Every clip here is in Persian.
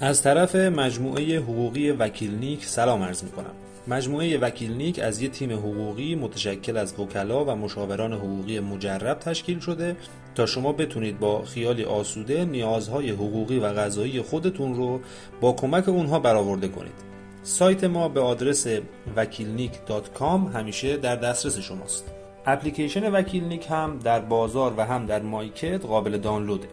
از طرف مجموعه حقوقی وکیلنیک سلام عرض می‌کنم. مجموعه وکیلنیک از یک تیم حقوقی متشکل از وکلا و مشاوران حقوقی مجرب تشکیل شده تا شما بتونید با خیالی آسوده نیازهای حقوقی و قضایی خودتون رو با کمک اونها برآورده کنید. سایت ما به آدرس wakilnik.com همیشه در دسترس شماست. اپلیکیشن وکیلنیک هم در بازار و هم در مایکت قابل دانلوده.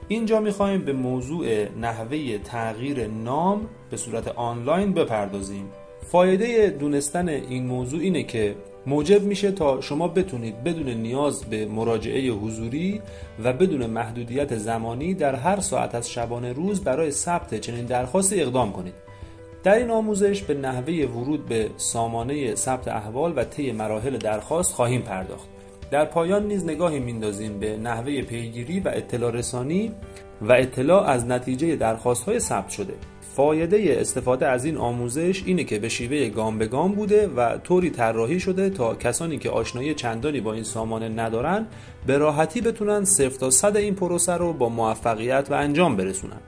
اینجا میخوایم به موضوع نحوه تغییر نام به صورت آنلاین بپردازیم. فایده دونستن این موضوع اینه که موجب میشه تا شما بتونید بدون نیاز به مراجعه حضوری و بدون محدودیت زمانی در هر ساعت از شبانه روز برای ثبت چنین درخواستی اقدام کنید. در این آموزش به نحوه ورود به سامانه ثبت احوال و طی مراحل درخواست خواهیم پرداخت. در پایان نیز نگاهی میندازیم به نحوه پیگیری و اطلاع رسانی و اطلاع از نتیجه درخواست‌های ثبت شده. فایده استفاده از این آموزش اینه که به شیوه گام به گام بوده و طوری طراحی شده تا کسانی که آشنایی چندانی با این سامانه ندارن به راحتی بتونن 0 تا 100 این پروسه رو با موفقیت و انجام برسونن.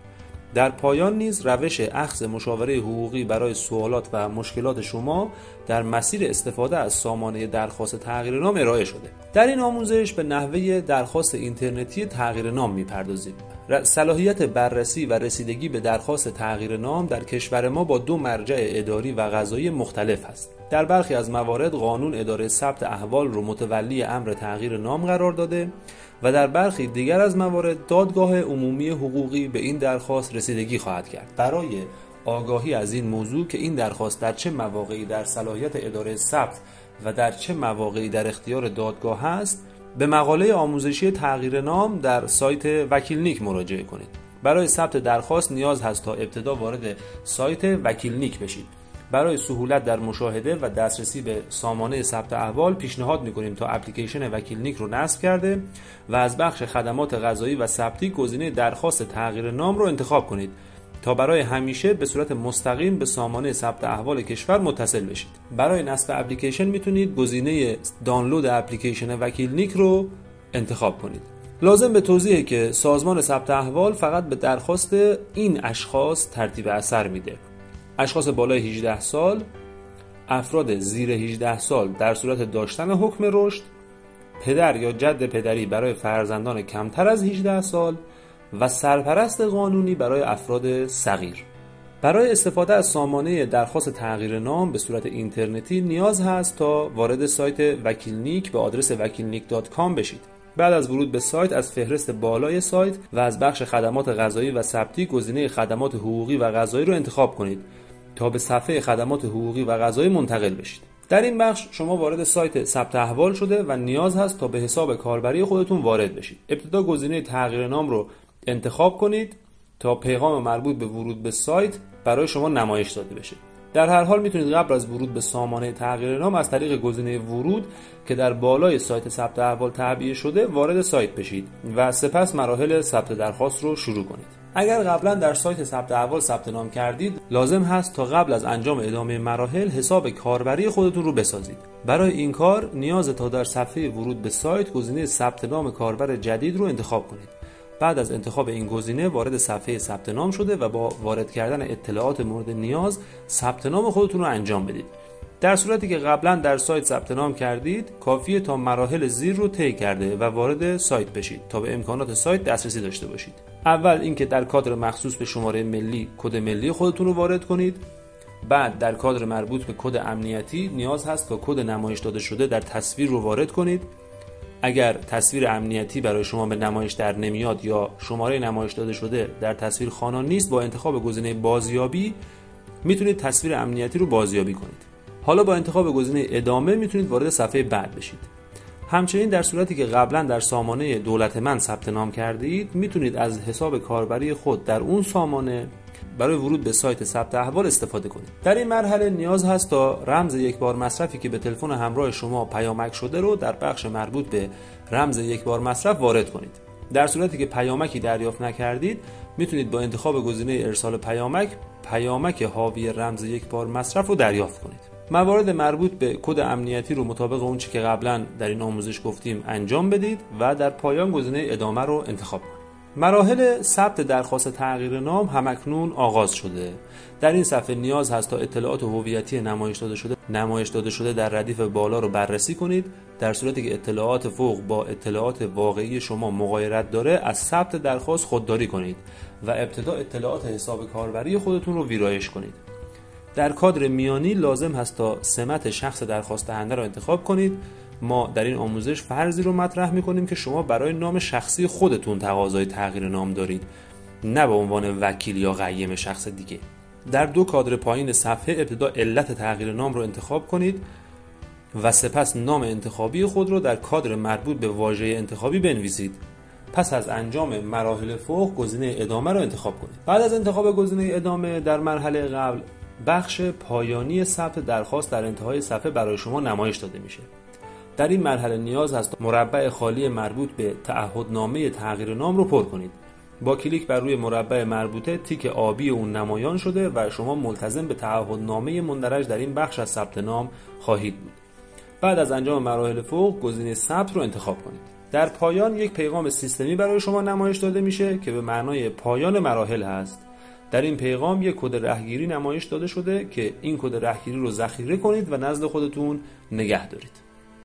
در پایان نیز روش اخذ مشاوره حقوقی برای سوالات و مشکلات شما در مسیر استفاده از سامانه درخواست تغییر نام ارائه شده. در این آموزش به نحوه درخواست اینترنتی تغییر نام می‌پردازیم. صلاحیت بررسی و رسیدگی به درخواست تغییر نام در کشور ما با 2 مرجع اداری و قضایی مختلف است. در برخی از موارد قانون اداره ثبت احوال رو متولی امر تغییر نام قرار داده و در برخی دیگر از موارد دادگاه عمومی حقوقی به این درخواست رسیدگی خواهد کرد. برای آگاهی از این موضوع که این درخواست در چه مواقعی در صلاحیت اداره ثبت و در چه مواقعی در اختیار دادگاه است، به مقاله آموزشی تغییر نام در سایت وکیلنیک مراجعه کنید. برای ثبت درخواست نیاز هست تا ابتدا وارد سایت وکیلنیک بشید. برای سهولت در مشاهده و دسترسی به سامانه ثبت احوال پیشنهاد می‌کنیم تا اپلیکیشن وکیلنیک رو نصب کرده و از بخش خدمات قضایی و ثبتی گزینه درخواست تغییر نام رو انتخاب کنید تا برای همیشه به صورت مستقیم به سامانه ثبت احوال کشور متصل بشید. برای نصب اپلیکیشن میتونید گزینه دانلود اپلیکیشن وکیلنیک رو انتخاب کنید. لازم به توضیحه که سازمان ثبت احوال فقط به درخواست این اشخاص ترتیب اثر میده: اشخاص بالای 18 سال، افراد زیر 18 سال در صورت داشتن حکم رشد، پدر یا جد پدری برای فرزندان کمتر از 18 سال و سرپرست قانونی برای افراد صغیر. برای استفاده از سامانه درخواست تغییر نام به صورت اینترنتی نیاز هست تا وارد سایت وکیلنیک به آدرس wakilnik.com بشید. بعد از ورود به سایت از فهرست بالای سایت و از بخش خدمات قضایی و ثبتی گزینه خدمات حقوقی و قضایی رو انتخاب کنید تا به صفحه خدمات حقوقی و قضایی منتقل بشید. در این بخش شما وارد سایت ثبت احوال شده و نیاز هست تا به حساب کاربری خودتون وارد بشید. ابتدا گزینه تغییر نام رو انتخاب کنید تا پیغام مربوط به ورود به سایت برای شما نمایش داده بشه. در هر حال میتونید قبل از ورود به سامانه تغییر نام از طریق گزینه ورود که در بالای سایت ثبت احوال تعبیه شده وارد سایت بشید و سپس مراحل ثبت درخواست رو شروع کنید. اگر قبلا در سایت ثبت احوال ثبت نام کردید، لازم هست تا قبل از انجام ادامه مراحل حساب کاربری خودتون رو بسازید. برای این کار نیاز تا در صفحه ورود به سایت گزینه ثبت نام کاربر جدید رو انتخاب کنید. بعد از انتخاب این گزینه وارد صفحه ثبت نام شده و با وارد کردن اطلاعات مورد نیاز ثبت نام خودتون رو انجام بدید. در صورتی که قبلا در سایت ثبت نام کردید، کافیه تا مراحل زیر رو طی کرده و وارد سایت بشید تا به امکانات سایت دسترسی داشته باشید. اول اینکه در کادر مخصوص به شماره ملی کد ملی خودتون رو وارد کنید. بعد در کادر مربوط به کد امنیتی نیاز هست تا کد نمایش داده شده در تصویر رو وارد کنید. اگر تصویر امنیتی برای شما به نمایش در نمیاد یا شماره نمایش داده شده در تصویر خوانا نیست، با انتخاب گزینه بازیابی میتونید تصویر امنیتی رو بازیابی کنید. حالا با انتخاب گزینه ادامه میتونید وارد صفحه بعد بشید. همچنین در صورتی که قبلا در سامانه دولت من ثبت نام کردید، میتونید از حساب کاربری خود در اون سامانه برای ورود به سایت ثبت احوال استفاده کنید. در این مرحله نیاز هست تا رمز یک بار مصرفی که به تلفن همراه شما پیامک شده رو در بخش مربوط به رمز یک بار مصرف وارد کنید. در صورتی که پیامکی دریافت نکردید، میتونید با انتخاب گزینه ارسال پیامک حاوی رمز یک بار مصرف رو دریافت کنید. موارد مربوط به کد امنیتی رو مطابق اون چیزی که قبلا در این آموزش گفتیم انجام بدید و در پایان گزینه ادامه رو انتخاب کنید. مراحل ثبت درخواست تغییر نام همکنون آغاز شده. در این صفحه نیاز هست تا اطلاعات هویتی نمایش داده شده در ردیف بالا رو بررسی کنید. در صورتی که اطلاعات فوق با اطلاعات واقعی شما مغایرت داره، از ثبت درخواست خودداری کنید و ابتدا اطلاعات حساب کاربری خودتون رو ویرایش کنید. در کادر میانی لازم هست تا سمت شخص درخواست دهنده رو انتخاب کنید. ما در این آموزش فرضی رو مطرح می‌کنیم که شما برای نام شخصی خودتون تقاضای تغییر نام دارید، نه به عنوان وکیل یا قیم شخص دیگه. در 2 کادر پایین صفحه ابتدا علت تغییر نام رو انتخاب کنید و سپس نام انتخابی خود رو در کادر مربوط به واژه انتخابی بنویسید. پس از انجام مراحل فوق گزینه ادامه رو انتخاب کنید. بعد از انتخاب گزینه ادامه در مرحله قبل، بخش پایانی ثبت درخواست در انتهای صفحه برای شما نمایش داده میشه. در این مرحله نیاز هست مربع خالی مربوط به تعهدنامه تغییر نام رو پر کنید. با کلیک بر روی مربع مربوطه تیک آبی اون نمایان شده و شما ملتزم به تعهدنامه مندرج در این بخش از ثبت نام خواهید بود. بعد از انجام مراحل فوق گزینه ثبت رو انتخاب کنید. در پایان یک پیغام سیستمی برای شما نمایش داده میشه که به معنای پایان مراحل هست. در این پیغام یک کد رهگیری نمایش داده شده که این کد رهگیری رو ذخیره کنید و نزد خودتون نگه دارید.